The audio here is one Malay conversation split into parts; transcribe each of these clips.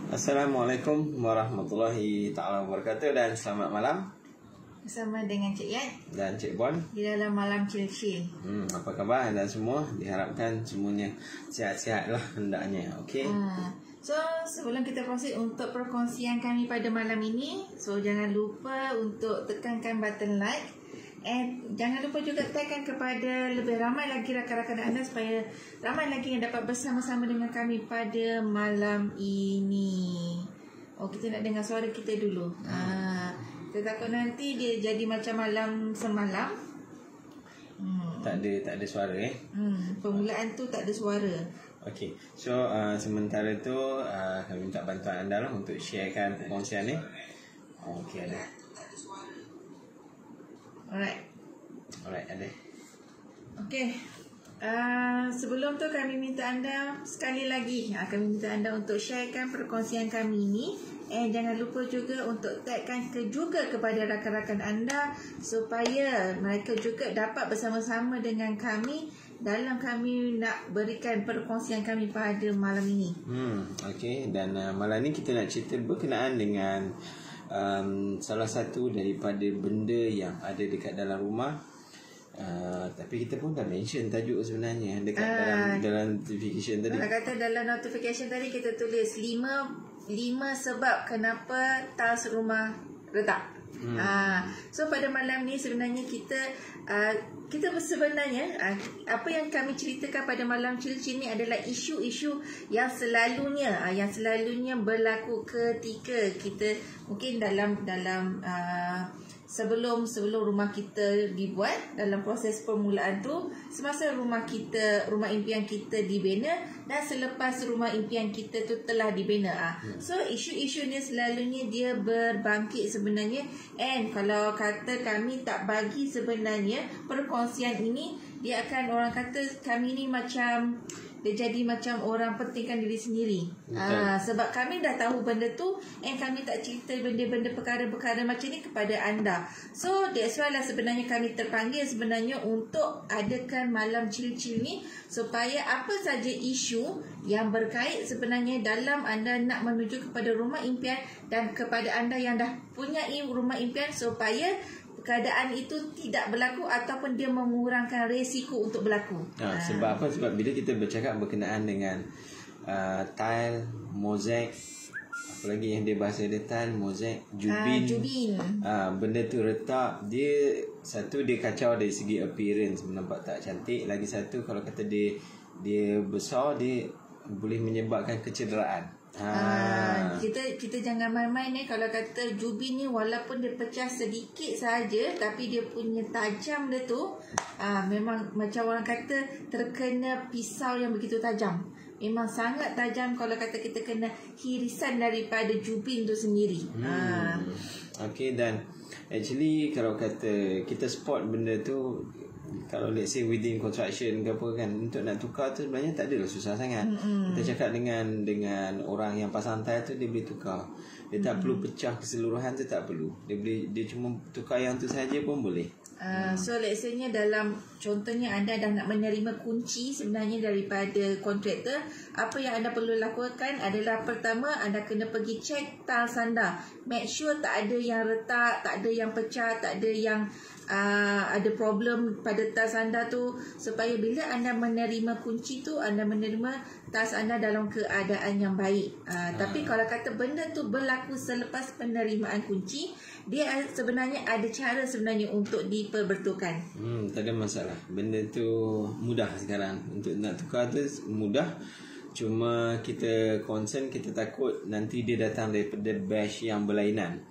Assalamualaikum warahmatullahi ta'ala wabarakatuh dan selamat malam bersama dengan Cik Yat dan Cik Bon di dalam malam chill-chill. Apa khabar anda semua? Diharapkan semuanya sihat-sihat lah hendaknya. Okey. So sebelum kita proceed untuk perkongsian kami pada malam ini, so jangan lupa untuk tekankan button like. Jangan lupa juga tekan kepada lebih ramai lagi rakan-rakan anda supaya ramai lagi yang dapat bersama-sama dengan kami pada malam ini. Oh, kita nak dengar suara kita dulu. Kita takut nanti dia jadi macam malam semalam. Tak ada suara Permulaan tu tak ada suara. Okey. So sementara tu kami minta bantuan anda lah untuk sharekan perkongsian ni. Okey, ada. Alright, ada. Okey. Sebelum tu kami minta anda sekali lagi, kami minta anda untuk sharekan perkongsian kami ini. Jangan lupa juga untuk tagkan juga kepada rakan-rakan anda supaya mereka juga dapat bersama-sama dengan kami dalam kami nak berikan perkongsian kami pada malam ini. Okey, dan malam ni kita nak cerita berkenaan dengan salah satu daripada benda yang ada dekat dalam rumah. Tapi kita pun dah mention tajuk sebenarnya dekat dalam notification tadi. Kata dalam notification tadi kita tulis 5 sebab kenapa tiles rumah retak. So pada malam ni sebenarnya kita sebenarnya apa yang kami ceritakan pada malam chill-chill ni adalah isu-isu yang selalunya berlaku ketika kita mungkin dalam sebelum rumah kita dibuat, dalam proses permulaan tu, semasa rumah impian kita dibina dan selepas rumah impian kita tu telah dibina. So isu-isu ni selalunya dia berbangkit sebenarnya. And kalau kata kami tak bagi sebenarnya perkongsian ini, dia akan orang kata kami ni macam dia jadi macam orang pentingkan diri sendiri. Sebab kami dah tahu benda tu kami tak cerita benda-benda perkara-perkara macam ni kepada anda. So that's why lah sebenarnya kami terpanggil sebenarnya untuk adakan malam chill-chill ni supaya apa saja isu yang berkait sebenarnya dalam anda nak menuju kepada rumah impian dan kepada anda yang dah punya rumah impian supaya keadaan itu tidak berlaku ataupun dia mengurangkan resiko untuk berlaku. Sebab apa? Sebab bila kita bercakap berkenaan dengan tile, mozaik, apa lagi yang dia bahasa dia tile, mozaik, jubin. Benda tu retak, dia kacau dari segi appearance, nampak tak cantik. Lagi satu kalau kata dia besar, dia boleh menyebabkan kecederaan. Kita jangan main-main kalau kata jubin ni walaupun dia pecah sedikit saja tapi dia punya tajam dia tu memang macam orang kata terkena pisau yang begitu tajam. Memang sangat tajam kalau kata kita kena hirisan daripada jubin tu sendiri. Okey, dan actually kalau kata kita spot benda tu, kalau let's say within construction ke apa kan, untuk nak tukar tu sebenarnya tak adalah susah sangat. Kita cakap dengan orang yang pasang tile tu, dia boleh tukar. Dia tak perlu pecah keseluruhan tu, tak perlu. Dia cuma tukar yang tu saja pun boleh. So let's say dalam contohnya anda dah nak menerima kunci sebenarnya daripada kontraktor, apa yang anda perlu lakukan adalah pertama anda kena pergi check tiles anda. Make sure tak ada yang retak, tak ada yang pecah, tak ada yang ada problem pada tiles anda tu, supaya bila anda menerima kunci tu, anda menerima tiles anda dalam keadaan yang baik. Tapi kalau kata benda tu berlaku selepas penerimaan kunci, dia sebenarnya ada cara sebenarnya untuk diperbetulkan. Tak ada masalah. Benda tu mudah sekarang. Untuk nak tukar tu mudah. Cuma kita concern, kita takut nanti dia datang daripada batch yang berlainan.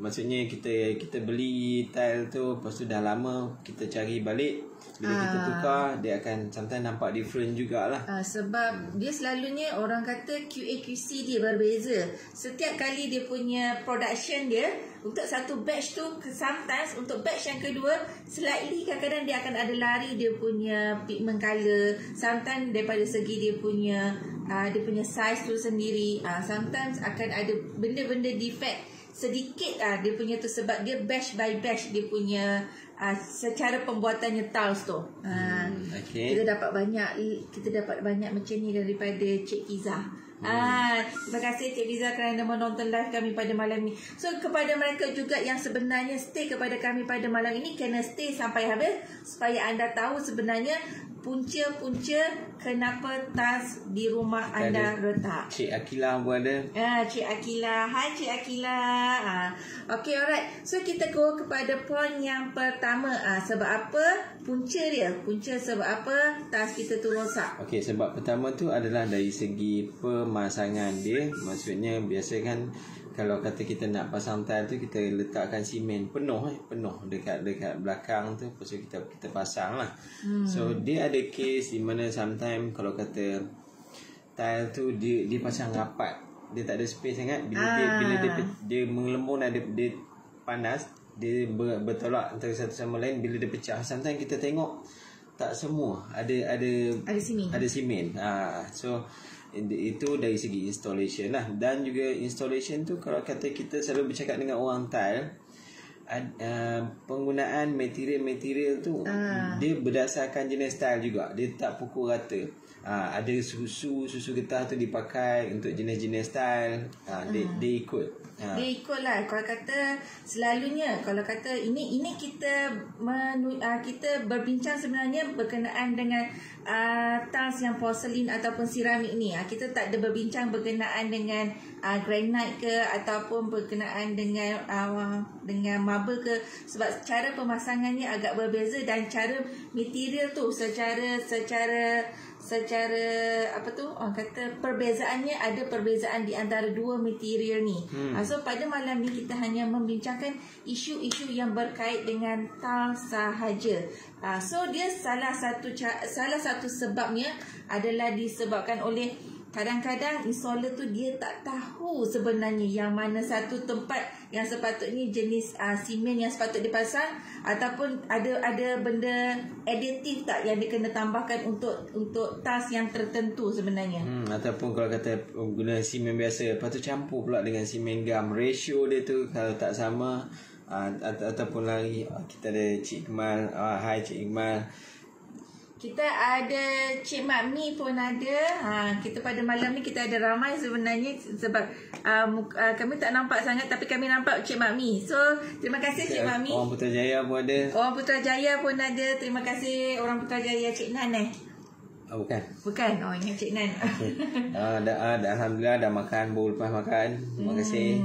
Maksudnya kita beli tile tu, lepas tu dah lama kita cari balik, bila kita tukar dia akan sometimes nampak different jugalah. Sebab dia selalunya orang kata QA/QC dia berbeza. Setiap kali dia punya production dia untuk satu batch tu, sometimes untuk batch yang kedua slightly kadang-kadang dia akan ada lari dia punya pigment color, sometimes daripada segi dia punya size tu sendiri, sometimes akan ada benda-benda defect sedikit dia punya tu, sebab dia batch by batch dia punya secara pembuatannya tiles tu. Okay. Kita dapat banyak macam ni daripada Cik Fiza. Terima kasih Cik Liza kerana menonton live kami pada malam ni. So kepada mereka juga yang sebenarnya stay kepada kami pada malam ini, kena stay sampai habis supaya anda tahu sebenarnya punca-punca kenapa tas di rumah anda retak. Cik Akila pun ada. Cik Akila. Hai Cik Akila. Okay, alright. So kita go kepada poin yang pertama. Sebab apa punca dia? Punca sebab apa tas kita tu rosak? Okay, sebab pertama tu adalah dari segi pemasangan dia. Maksudnya biasa kan kalau kata kita nak pasang tile tu, kita letakkan simen penuh dekat belakang tu, lepas tu kita pasang lah. So dia ada case di mana sometimes kalau kata tile tu dia pasang rapat, dia tak ada space sangat. Bila dia mengelembung dan dia panas, dia bertolak antara satu sama lain. Bila dia pecah, sometimes kita tengok tak semua ada simen. So itu dari segi installation lah. Dan juga installation tu, kalau kata kita selalu bercakap dengan orang tile, penggunaan material tu dia berdasarkan jenis tile juga. Dia tak pukul rata. Ada susu getah tu dipakai untuk jenis-jenis tile. Dia ikut. Dia ikutlah. Kalau kata selalunya, kalau kata ini kita kita berbincang sebenarnya berkenaan dengan tiles yang porcelain ataupun seramik ni. Kita tak ada berbincang berkenaan dengan granite ke ataupun berkenaan dengan marble ke, sebab cara pemasangannya agak berbeza dan cara material tu secara apa tu orang kata perbezaannya, ada perbezaan di antara dua material ni. So pada malam ni kita hanya membincangkan isu-isu yang berkait dengan tiles sahaja. So dia salah satu sebabnya adalah disebabkan oleh kadang-kadang installer tu dia tak tahu sebenarnya yang mana satu tempat yang sepatutnya jenis simen yang sepatutnya dipasang, ataupun ada benda aditif tak yang dia kena tambahkan untuk tas yang tertentu sebenarnya. Ataupun kalau kata guna simen biasa, lepas tu campur pula dengan simen gam, ratio dia tu kalau tak sama. Ataupun lagi kita ada Cik Iqmal. Hai Cik Iqmal. Kita ada Cik Mak Mi pun ada. Kita pada malam ni kita ada ramai sebenarnya, sebab kami tak nampak sangat tapi kami nampak Cik Mak Mi. So terima kasih Cik Mak Mi. Orang Putrajaya pun ada. Orang Putrajaya pun ada. Terima kasih orang Putrajaya. Cik Nan Bukan. Oh, ingat Cik Nan. Okay. Alhamdulillah dah makan, baru lepas makan. Terima kasih.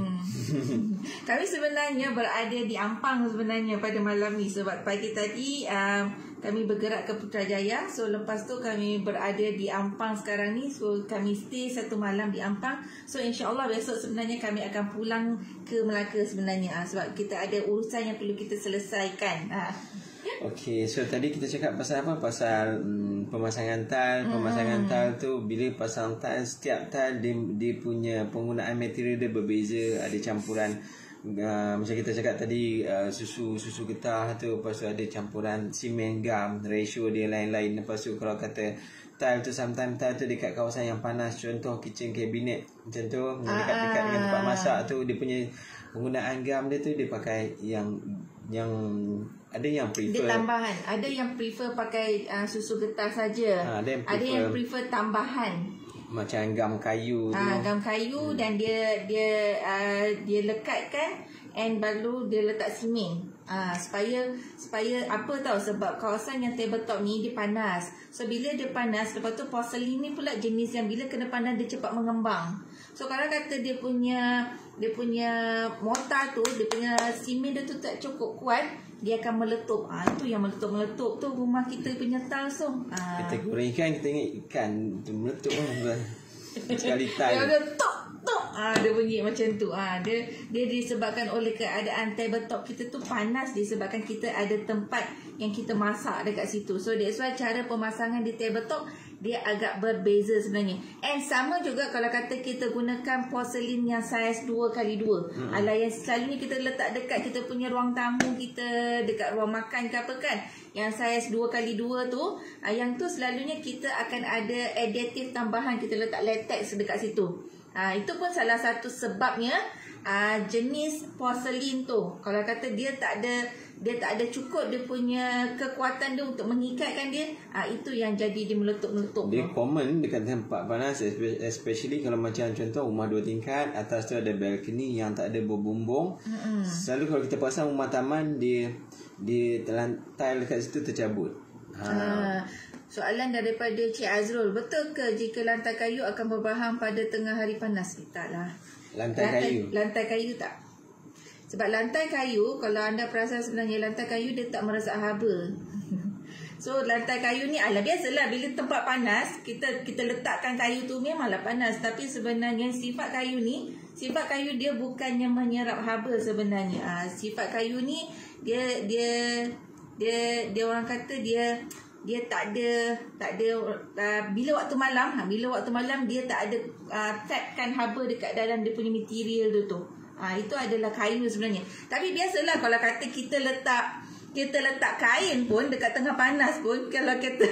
Kami sebenarnya berada di Ampang sebenarnya pada malam ni, sebab pagi tadi kami bergerak ke Putrajaya. So lepas tu kami berada di Ampang sekarang ni. So kami stay satu malam di Ampang. So insyaAllah besok sebenarnya kami akan pulang ke Melaka sebenarnya, sebab kita ada urusan yang perlu kita selesaikan. Okay, so tadi kita cakap pasal apa? Pasal pemasangan tile. Pemasangan tile tu, bila pasang tile, setiap tile dia punya penggunaan material dia berbeza. Ada campuran macam kita cakap tadi, susu getah tu, lepas tu ada campuran simen gam, ratio dia lain-lain. Lepas tu kalau kata tile tu, sometimes tile tu dekat kawasan yang panas, contoh kitchen cabinet macam tu, dekat dengan tempat masak tu, dia punya penggunaan gam dia tu dia pakai yang ada yang prefer dia tambahan, ada yang prefer pakai susu getah saja, ada yang prefer tambahan macam gam kayu tu. Gam kayu dan dia lekatkan and baru dia letak simen. Supaya apa tahu, sebab kawasan yang tabletop ni dia panas. So bila dia panas, lepas tu porcelain ni pula jenis yang bila kena panas dia cepat mengembang. So kalau kata dia punya mortar tu, dia punya simen dia tu tak cukup kuat, dia akan meletup. Itu yang meletup tu rumah kita punya tiles tu. Kita goreng ikan, kita ingat ikan tu meletup sekali tiles. Dia tok. Dia bunyi macam tu. Dia disebabkan oleh keadaan tabletop kita tu panas, disebabkan kita ada tempat yang kita masak dekat situ. So that's why cara pemasangan di tabletop dia agak berbeza sebenarnya. And sama juga kalau kata kita gunakan porcelain yang saiz 2x2. Yang selalunya kita letak dekat kita punya ruang tamu kita, dekat ruang makan ke apa kan, yang saiz 2x2 tu, yang tu selalunya kita akan ada aditif tambahan, kita letak latex dekat situ. Itu pun salah satu sebabnya jenis porselin tu, kalau kata dia tak ada cukup dia punya kekuatan dia untuk mengikatkan dia, itu yang jadi dia meletup-meletup. Dia common dekat tempat panas, especially kalau macam contoh rumah 2 tingkat, atas tu ada balcony yang tak ada berbumbung. Selalu kalau kita pasang rumah taman, dia tile dekat situ tercabut. Soalan daripada Cik Azrul, betul ke jika lantai kayu akan berbahang pada tengah hari panas? Taklah. Lantai kayu tak. Sebab lantai kayu, kalau anda perasan sebenarnya lantai kayu dia tak meresap haba. So lantai kayu ni biasalah bila tempat panas, kita letakkan kayu tu memanglah panas, tapi sebenarnya sifat kayu dia bukannya menyerap haba sebenarnya. Sifat kayu ni dia orang kata dia tak ada bila waktu malam dia tak ada trapkan haba dekat dalam dia punya material tu. Itu adalah kayu sebenarnya. Tapi biasalah kalau kata kita letak kain pun dekat tengah panas pun, kalau kita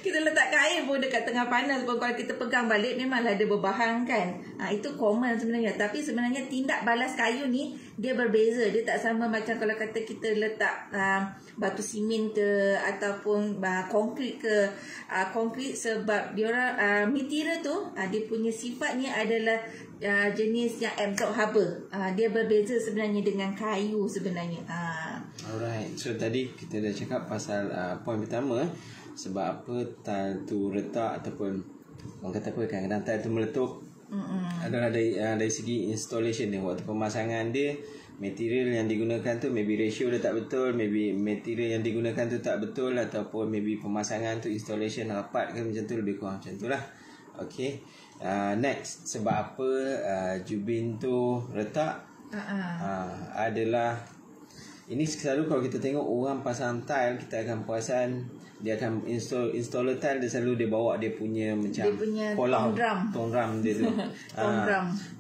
letak kain pun dekat tengah panas pun, kalau kita pegang balik memanglah dia berbahang kan. Itu common sebenarnya. Tapi sebenarnya tindak balas kayu ni dia berbeza. Dia tak sama macam kalau kata kita letak batu simen ke ataupun konkrit ke. Konkrit sebab dia orang material tu dia punya sifatnya adalah jenis yang absorb haba. Dia berbeza sebenarnya dengan kayu sebenarnya. Alright, so tadi kita dah cakap pasal poin pertama, sebab apa tile tu retak ataupun orang kata apa, kadang-kadang tile tu meletup. Adalah dari segi installation dia, waktu pemasangan dia, material yang digunakan tu maybe ratio dia tak betul, maybe material yang digunakan tu tak betul, ataupun maybe pemasangan tu installation rapat ke, macam tu, lebih kurang macam tu lah. Okay, next, sebab apa jubin tu retak? Adalah ini selalu kalau kita tengok orang pasang tile, kita akan perasan dia akan installer tile, dia selalu dia bawa dia punya macam kolam tong-drum dia tu.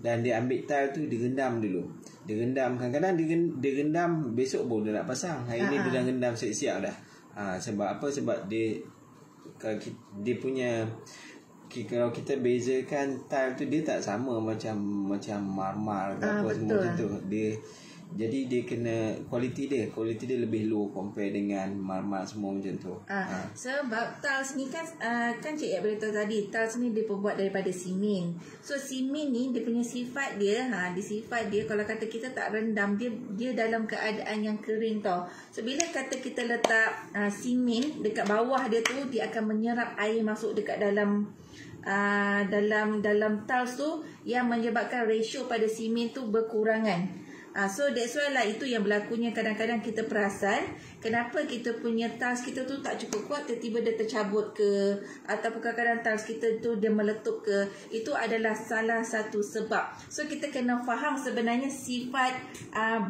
Dan dia ambil tile tu, dia rendam dulu. Dia rendam, kadang-kadang dia rendam besok baru dia nak pasang. Hari ni dia dah rendam siap-siap dah. Sebab apa? Sebab dia punya, kalau kita bezakan tile tu, dia tak sama macam marmar ke apa semua macam tu. Jadi dia kena kualiti dia lebih low compare dengan marmar semua macam tu. Sebab tiles ni kan Cik Yak beritahu tadi, tiles ni dia buat daripada simen. So simen ni dia punya sifat dia, sifat dia kalau kata kita tak rendam, dia dalam keadaan yang kering tau. So bila kata kita letak simen dekat bawah dia tu, dia akan menyerap air masuk dekat dalam tiles tu, yang menyebabkan ratio pada simen tu berkurangan. So that's why lah itu yang berlakunya. Kadang-kadang kita perasan kenapa kita punya tiles kita tu tak cukup kuat, tiba-tiba dia tercabut ke, ataupun kadang-kadang tiles kita tu dia meletup ke. Itu adalah salah satu sebab. So kita kena faham sebenarnya sifat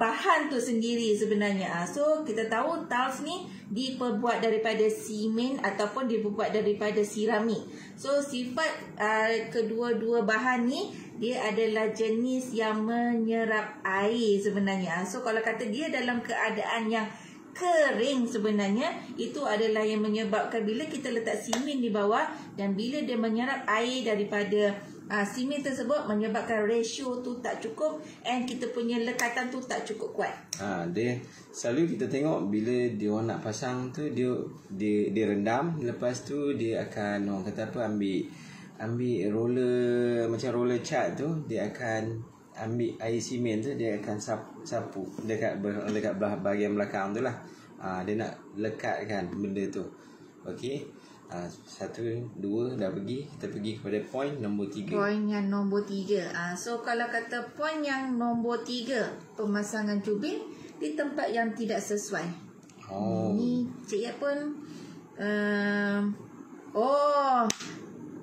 bahan tu sendiri sebenarnya. So kita tahu tiles ni diperbuat daripada simen ataupun diperbuat daripada seramik. So sifat kedua-dua bahan ni, dia adalah jenis yang menyerap air sebenarnya. So kalau kata dia dalam keadaan yang kering sebenarnya, itu adalah yang menyebabkan bila kita letak simen di bawah, dan bila dia menyerap air daripada simen tersebut, menyebabkan ratio tu tak cukup, and kita punya lekatan tu tak cukup kuat. Dia selalu kita tengok bila dia orang nak pasang tu, dia rendam, lepas tu dia akan orang kata apa, ambil roller, macam roller cat tu, dia akan ambil air simen tu, dia akan sapu dekat belah bahagian belakang tu lah. Dia nak lekatkan benda tu. Okey, 1, 2 dah pergi. Kita pergi kepada poin nombor 3. Poin yang nombor 3. So kalau kata poin yang nombor 3, pemasangan jubin di tempat yang tidak sesuai. Ni Cik Yap pun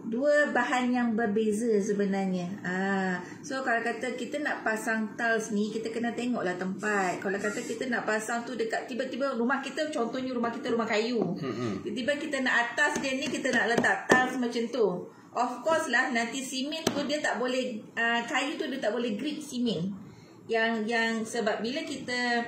dua bahan yang berbeza sebenarnya. So kalau kata kita nak pasang tiles ni, kita kena tengoklah tempat. Kalau kata kita nak pasang tu dekat, tiba-tiba rumah kita, contohnya rumah kita rumah kayu, tiba-tiba kita nak atas dia ni, kita nak letak tiles macam tu. Of course lah, nanti simen tu dia tak boleh, kayu tu dia tak boleh grip simen. Yang sebab bila kita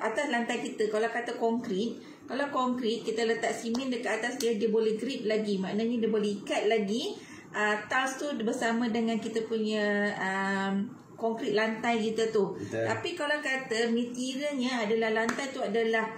atas lantai kita, kalau kata konkrit, kalau konkrit kita letak simen dekat atas dia boleh grip lagi. Maknanya dia boleh ikat lagi tiles tu bersama dengan kita punya konkrit lantai kita tu. Betul. Tapi kalau kata materialnya adalah lantai tu adalah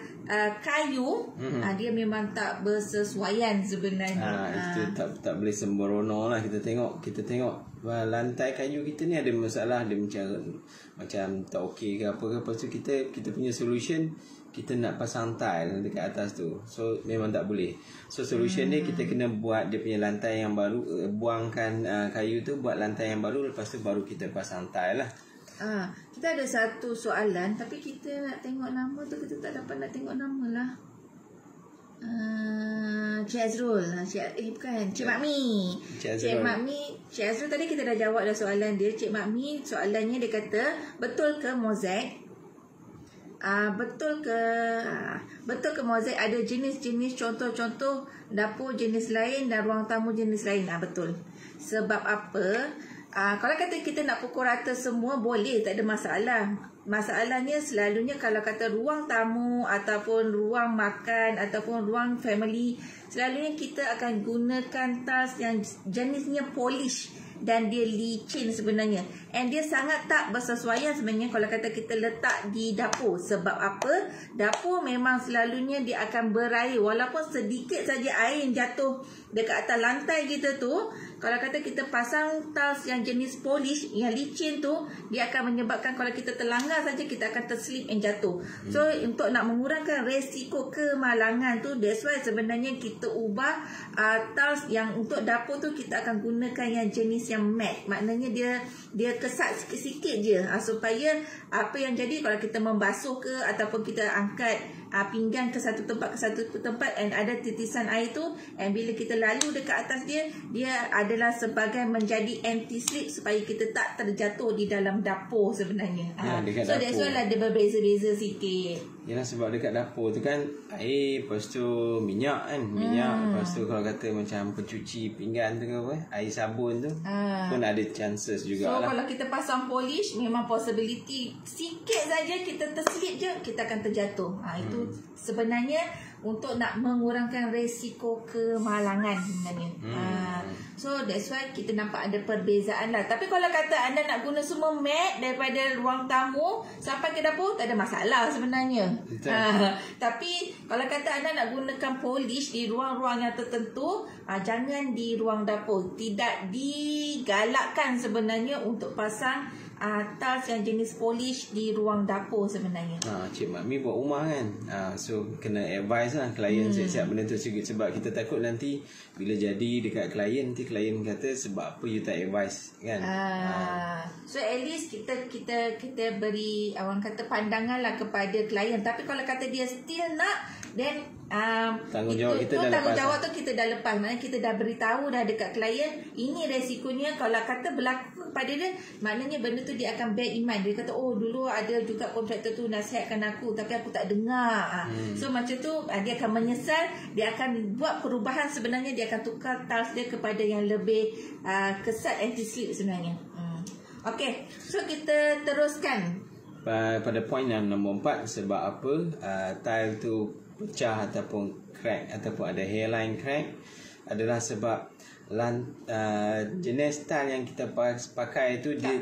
kayu, dia memang tak bersesuaian sebenarnya. Itu tak boleh sembrono lah. Kita tengok lantai kayu kita ni ada masalah, dia macam tak okey ke apa ke. Lepas tu kita punya solution, kita nak pasang tile dekat atas tu. So memang tak boleh. So solution dia, kita kena buat dia punya lantai yang baru, buangkan kayu tu, buat lantai yang baru, lepas tu baru kita pasang tile lah. Kita ada satu soalan, tapi kita nak tengok nama tu, kita tak dapat nak tengok nama lah. Cik Azrul, bukan, Cik Makmi. Cik Azrul tadi kita dah jawab dah soalan dia. Cik Makmi, soalannya dia kata, betul ke mozaik? Betul ke mozaik ada jenis-jenis, contoh-contoh dapur jenis lain dan ruang tamu jenis lain? Betul. Sebab apa? Kalau kata kita nak pukul rata semua, boleh, tak ada masalah. Masalahnya selalunya kalau kata ruang tamu ataupun ruang makan ataupun ruang family, selalunya kita akan gunakan tiles yang jenisnya polish dan dia licin sebenarnya. And dia sangat tak bersesuaian sebenarnya kalau kata kita letak di dapur. Sebab apa? Dapur memang selalunya dia akan berair. Walaupun sedikit saja air yang jatuh dekat atas lantai kita tu, kalau kata kita pasang tiles yang jenis polish, yang licin tu, dia akan menyebabkan kalau kita terlanggar saja, kita akan terslip and jatuh. So untuk nak mengurangkan resiko kemalangan tu, that's why sebenarnya kita ubah tiles yang untuk dapur tu, kita akan gunakan yang jenis yang matte. Maknanya dia kesat sikit-sikit je, supaya apa yang jadi kalau kita membasuh ke ataupun kita angkat pinggan ke satu tempat and ada titisan air tu, and bila kita lalu dekat atas dia adalah sebagai menjadi anti slip supaya kita tak terjatuh di dalam dapur sebenarnya. So that's why lah dia berbeza-beza sikit. Yalah, sebab dekat dapur tu kan air, lepas tu minyak kan, lepas tu kalau kata macam pencuci pinggan tu ke apa, air sabun tu pun ada chances jugalah. So kalau kita pasang polish, memang possibility sikit saja kita terslip je, kita akan terjatuh. Itu sebenarnya untuk nak mengurangkan resiko kemalangan sebenarnya. So that's why kita nampak ada perbezaan lah. Tapi kalau kata anda nak guna semua matte daripada ruang tamu sampai ke dapur, tak ada masalah sebenarnya. Tapi kalau kata anda nak gunakan polish di ruang-ruang yang tertentu, jangan di ruang dapur. Tidak digalakkan sebenarnya untuk pasang tiles yang jenis polish di ruang dapur sebenarnya. Cik Makmi buat rumah kan, so kena advise lah klien siap-siap benda tu. Sebab kita takut nanti bila jadi dekat klien, nanti klien kata sebab apa you tak advise kan. So at least kita beri orang kata pandangan lah kepada klien. Tapi kalau kata dia still nak, then tanggungjawab tu kita dah lepas. Maknanya kita dah beritahu dah dekat klien, ini resikonya. Kalau kata berlaku pada dia, maknanya benda tu dia akan bear in mind. Dia kata, oh dulu ada juga kontraktor tu nasihatkan aku, tapi aku tak dengar. So macam tu dia akan menyesal. Dia akan buat perubahan sebenarnya. Dia akan tukar tiles dia kepada yang lebih kesat anti-slip sebenarnya. Okay, so kita teruskan pada poin yang nombor 4. Sebab apa tile tu pecah ataupun crack ataupun ada hairline crack adalah sebab jenis tile yang kita pakai tu dia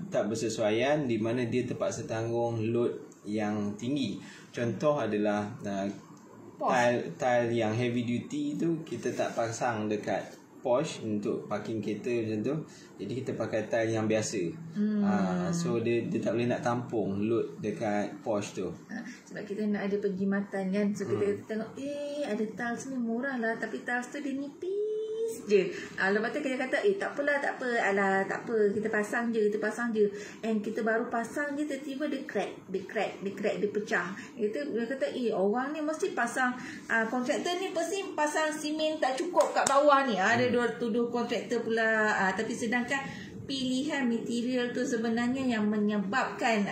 tak bersesuaian, di mana dia terpaksa tanggung load yang tinggi. Contoh adalah tile yang heavy duty tu kita tak pasang dekat Porsche untuk parking kereta macam tu. Jadi kita pakai tile yang biasa. So dia tak boleh nak tampung load dekat Porsche tu. Sebab kita nak ada penjimatan kan. So kita tengok ada tiles ni murah lah, tapi tiles tu dia nipis je. Lepas tu kita kata tak apalah, tak apa. Alah, tak apa, kita pasang je. And kita baru pasang je, tiba-tiba dia pecah. Dia kata orang ni mesti pasang, kontraktor ni mesti pasang simen tak cukup kat bawah ni. Dia tuduh kontraktor pula. Tapi sedangkan pilihan material tu sebenarnya yang menyebabkan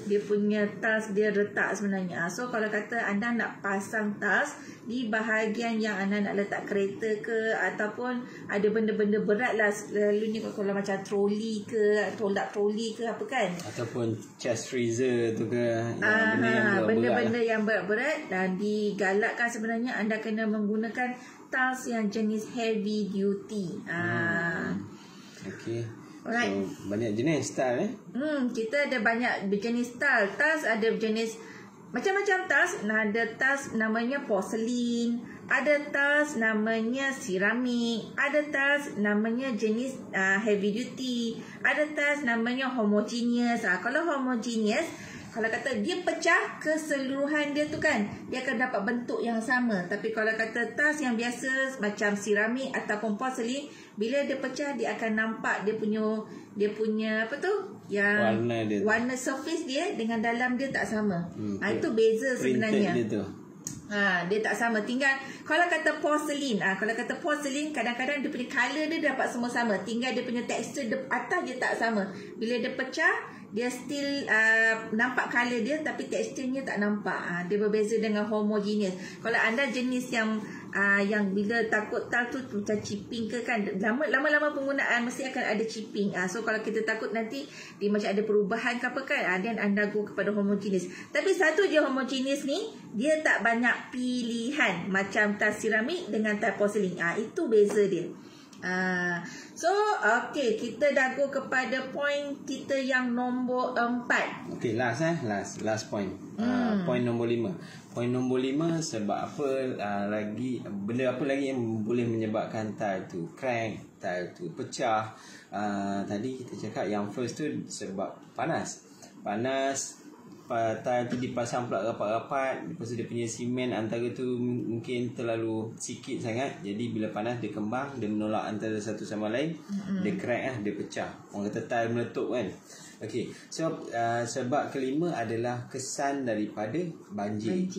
dia punya tiles dia retak sebenarnya. So kalau kata anda nak pasang tiles di bahagian yang anda nak letak kereta ke, ataupun ada benda-benda berat lah, selalunya kalau macam troli ke, tolak troli ke apa kan, ataupun chest freezer tu ke, benda-benda yang berat-berat, dan digalakkan sebenarnya anda kena menggunakan tiles yang jenis heavy duty. Okay. Alright. So, banyak jenis style Kita ada banyak jenis tiles. Tiles ada jenis macam-macam tiles. Ada tiles namanya porcelain, ada tiles namanya ceramik, ada tiles namanya jenis heavy duty, ada tiles namanya homogeneous. Kalau homogeneous, kalau kata dia pecah keseluruhan dia tu kan, dia akan dapat bentuk yang sama. Tapi kalau kata tiles yang biasa macam ceramik ataupun porcelain, bila dia pecah dia akan nampak dia punya apa tu, yang warna surface dia dengan dalam dia tak sama. Itu beza sebenarnya. Dia tu. Dia tak sama. Tinggal kalau kata porcelain, kadang-kadang dia punya colour dia dapat semua sama, tinggal dia punya tekstur atas dia tak sama. Bila dia pecah, dia still nampak colour dia tapi teksturnya tak nampak. Dia berbeza dengan homogeneous. Kalau anda jenis yang bila takut tile tu macam chipping ke kan, lama-lama penggunaan mesti akan ada chipping. So kalau kita takut nanti dia macam ada perubahan ke apa kan, then anda go kepada homogeneous. Tapi satu je homogeneous ni, dia tak banyak pilihan macam tile ceramik dengan tile porcelain. Itu beza dia. So okay, kita dah go kepada point kita yang nombor 4. Okay, last point. Point nombor 5. Point nombor 5, sebab apa benda apa lagi yang boleh menyebabkan tile tu crack, tile tu pecah. Tadi kita cakap yang first tu sebab panas, tile tu dipasang pula rapat-rapat, lepas tu dia punya simen antara tu mungkin terlalu sikit sangat, jadi bila panas dia kembang, dia menolak antara satu sama lain, dia crack dia pecah. Orang kata tile meletup kan. Okey, so sebab kelima adalah kesan daripada banjir.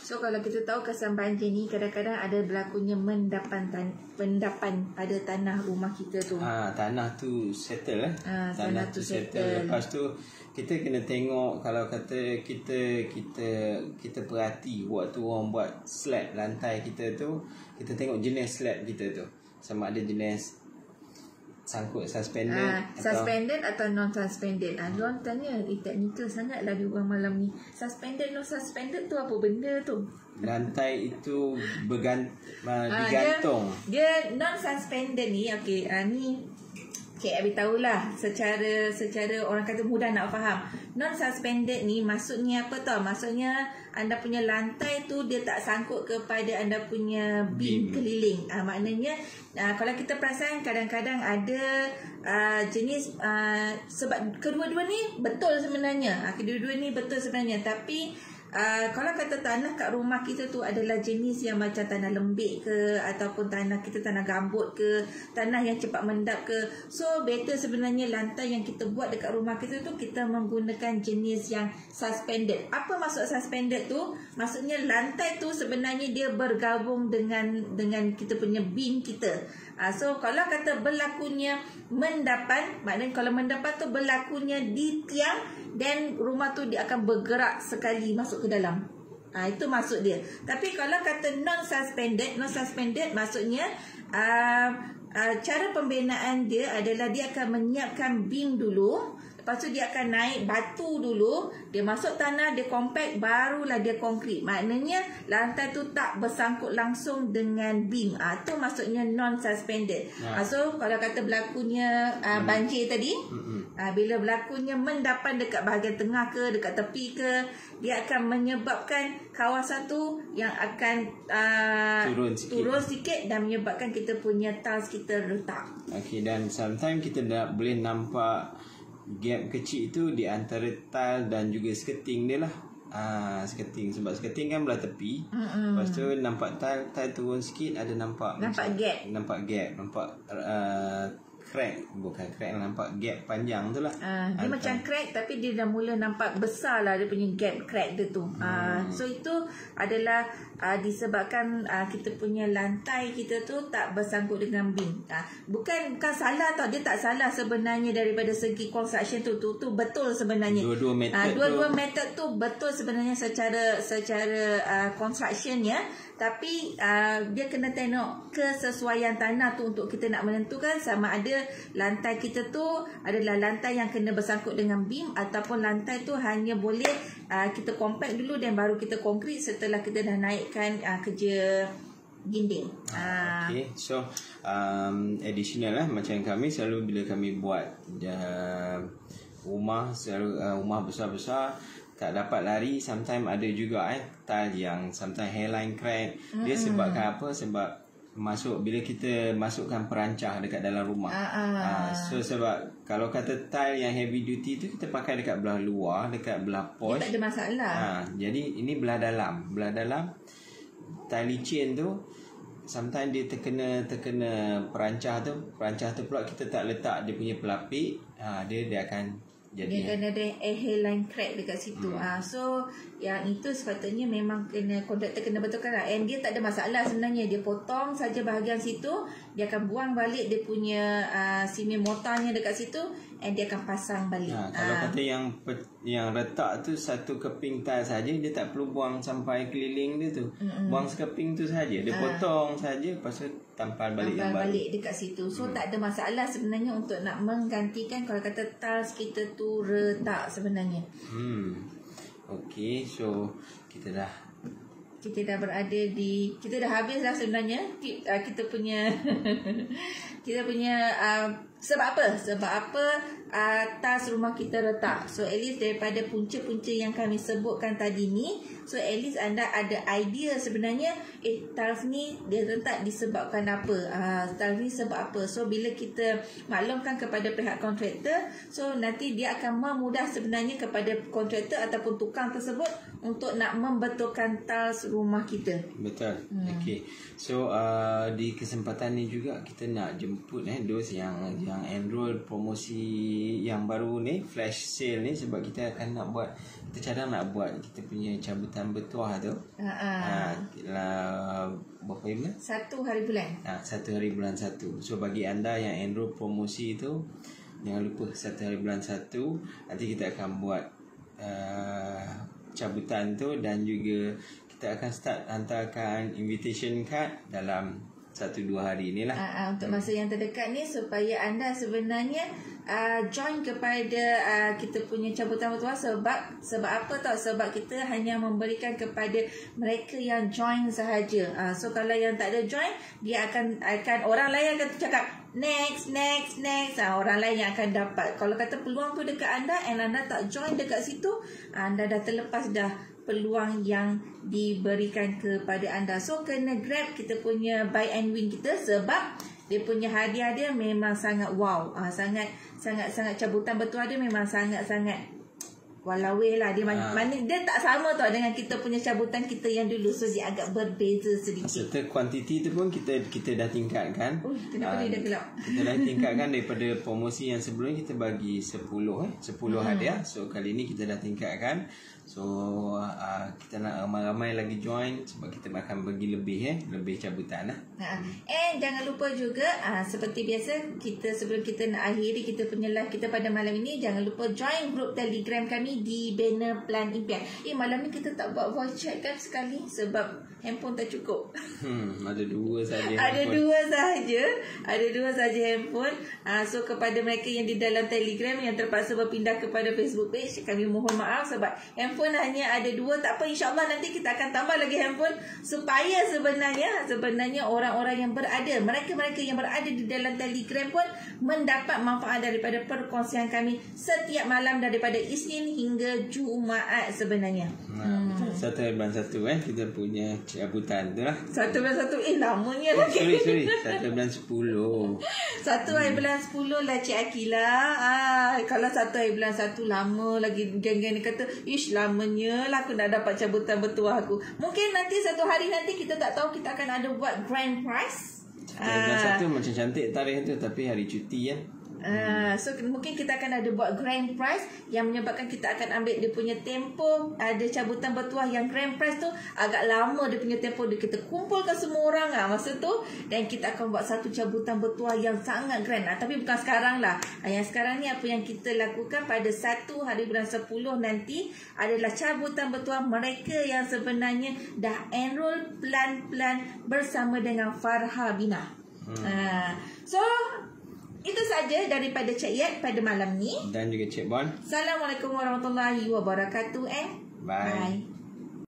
So kalau kita tahu kesan banjir ni, kadang-kadang ada berlakunya pendapan pada tanah rumah kita tu. Tanah tu settle tanah tu settle. Lepas tu kita kena tengok, kalau kata kita perhati waktu orang buat slab lantai kita tu, kita tengok jenis slab kita tu, sama ada jenis sangkut suspended atau non-suspended. Diorang tanya, teknikal sangat lah diorang malam ni. Suspended, non-suspended tu apa benda tu? Lantai itu digantung. Dia non-suspended ni, ni beritahu lah secara orang kata mudah nak faham. Non-suspended ni maksudnya apa tau? Maksudnya anda punya lantai tu dia tak sangkut kepada anda punya beam keliling. Maknanya kalau kita perasan kadang-kadang ada jenis sebab kedua-dua ni betul sebenarnya. Tapi kalau kata tanah kat rumah kita tu adalah jenis yang macam tanah lembik ke, ataupun tanah gambut ke, tanah yang cepat mendap ke, so better sebenarnya lantai yang kita buat dekat rumah kita tu kita menggunakan jenis yang suspended. Apa maksud suspended tu? Maksudnya lantai tu sebenarnya dia bergabung dengan kita punya beam kita. So kalau kata berlakunya mendapan, maknanya kalau mendapan tu berlakunya di tiang, dan rumah tu dia akan bergerak sekali masuk ke dalam. Itu maksud dia. Tapi kalau kata non-suspended maksudnya cara pembinaan dia adalah dia akan menyiapkan beam dulu, lepas tu dia akan naik batu dulu, dia masuk tanah, dia compact, barulah dia konkrit. Maknanya lantai tu tak bersangkut langsung dengan beam. Itu maksudnya non-suspended. So kalau kata berlakunya banjir tadi, bila berlakunya mendapan dekat bahagian tengah ke, dekat tepi ke, dia akan menyebabkan kawasan tu yang akan turun sikit dan menyebabkan kita punya tiles kita retak. Okay, dan sometimes kita boleh nampak gap kecil itu di antara tile dan juga skirting dia lah. Skirting, sebab skirting kan belah tepi. Lepas tu nampak tile turun sikit, ada nampak gap. Nampak crack, bukan crack, nampak gap panjang tu lah. Dia macam crack tapi dia dah mula nampak besar lah dia punya gap crack dia tu. So itu adalah disebabkan kita punya lantai kita tu tak bersangkut dengan beam. Bukan salah tau, dia tak salah sebenarnya daripada segi construction tu betul sebenarnya. Dua-dua method tu betul sebenarnya secara construction ya. Tapi dia kena tengok kesesuaian tanah tu untuk kita nak menentukan sama ada lantai kita tu adalah lantai yang kena bersangkut dengan beam, ataupun lantai tu hanya boleh kita compact dulu dan baru kita konkrit setelah kita dah naikkan kerja dinding. Okay. So additional lah, macam kami selalu bila kami buat rumah selalu rumah besar-besar tak dapat lari, sometimes ada juga tile yang sometimes hairline crack. Dia sebabkan apa? Sebab bila kita masukkan perancah dekat dalam rumah. So sebab kalau kata tile yang heavy duty tu kita pakai dekat belah luar, dekat belah posh, tak ada masalah. Jadi ini belah dalam tile licin tu sometimes dia terkena perancah tu pula kita tak letak dia punya pelapik, dia akan jadi dia kena ada hairline crack dekat situ. So yang itu sepatutnya memang kontraktor kena betulkan lah. And dia tak ada masalah sebenarnya, dia potong saja bahagian situ, dia akan buang balik dia punya sini mortarnya dekat situ, and dia akan pasang balik. Kalau kata yang retak tu satu keping tile saja, dia tak perlu buang sampai keliling dia tu. Buang sekeping tu saja, dia potong saja, lepas tu tampal balik dekat situ. So tak ada masalah sebenarnya untuk nak menggantikan kalau kata tiles kita tu retak sebenarnya. Okay, so kita dah berada di, kita dah habis dah sebenarnya kita punya sebab apa atas rumah kita retak. So at least daripada punca-punca yang kami sebutkan tadi ni, so at least anda ada idea sebenarnya tiles ni dia retak disebabkan apa, tiles ni sebab apa. So bila kita maklumkan kepada pihak kontraktor, so nanti dia akan memudah sebenarnya kepada kontraktor ataupun tukang tersebut untuk nak membetulkan tiles rumah kita. Betul. Okay. So di kesempatan ni juga kita nak jemput those yang enroll promosi yang baru ni, flash sale ni, sebab kita akan nak buat, kita cadang nak buat kita punya cabutan bertuah tu. Berapa bulan? 1 hari bulan. 1 hari bulan 1. So bagi anda yang enroll promosi tu, jangan lupa 1 hari bulan 1 nanti kita akan buat cabutan tu, dan juga kita akan start hantarkan invitation card dalam 1-2 hari ni lah. Untuk masa yang terdekat ni, supaya anda sebenarnya join kepada kita punya cabutan bertuah. Sebab apa tau? Sebab kita hanya memberikan kepada mereka yang join sahaja. So kalau yang tak ada join, dia akan orang lain akan cakap next. Orang lain yang akan dapat. Kalau kata peluang tu dekat anda and anda tak join dekat situ, anda dah terlepas dah peluang yang diberikan kepada anda. So kena grab kita punya buy and win kita, sebab dia punya hadiah dia memang sangat wow. Sangat cabutan bertuah dia memang sangat walaweh lah. Dia mana dia tak sama tau dengan kita punya cabutan kita yang dulu. So dia agak berbeza sedikit. Serta kuantiti tu pun kita dah tingkatkan. Kenapa dia dah gelap? Kita dah tingkatkan daripada promosi yang sebelum kita bagi 10 hadiah. So kali ni kita dah tingkatkan. So kita nak ramai-ramai lagi join, sebab kita akan bagi lebih cabutan lah. And jangan lupa juga seperti biasa, kita sebelum kita nak akhiri kita punya live kita pada malam ini, jangan lupa join grup Telegram kami di banner Plan Impian. Malam ni kita tak buat voice chat kan sekali, sebab handphone tak cukup. Ada 2 saja. Ada 2 saja handphone. So kepada mereka yang di dalam Telegram yang terpaksa berpindah kepada Facebook page, kami mohon maaf sebab handphone hanya ada 2. Tak apa, insyaAllah nanti kita akan tambah lagi handphone, supaya sebenarnya orang-orang yang berada, mereka-mereka yang berada di dalam Telegram pun mendapat manfaat daripada perkongsian kami setiap malam daripada Isnin hingga Jumaat sebenarnya. 1 hari bulan 1 kita punya cabutan tu lah. 1 bulan 1 lamanya lagi. Sorry 1 bulan 10. 1 hari bulan 10 lah Cik Akilah. Kalau 1 hari bulan 1 lama lagi, geng-geng ni kata ish lamanya lah aku nak dapat cabutan bertuah aku. Mungkin nanti satu hari nanti kita tak tahu, kita akan ada buat grand prize. 1 hari bulan 1 macam cantik tarikh tu, tapi hari cuti kan. So mungkin kita akan ada buat grand prize yang menyebabkan kita akan ambil dia punya tempoh. Ada cabutan bertuah yang grand prize tu agak lama dia punya tempoh, dia kita kumpulkan semua orang masa tu, dan kita akan buat satu cabutan bertuah yang sangat grand. Tapi bukan sekarang lah. Yang sekarang ni apa yang kita lakukan pada 1 hari bulan 10 nanti adalah cabutan bertuah mereka yang sebenarnya dah enroll plan bersama dengan Farha Bina. So itu saja daripada Cik Yat pada malam ni. Dan juga Cik Bon. Assalamualaikum warahmatullahi wabarakatuh and bye.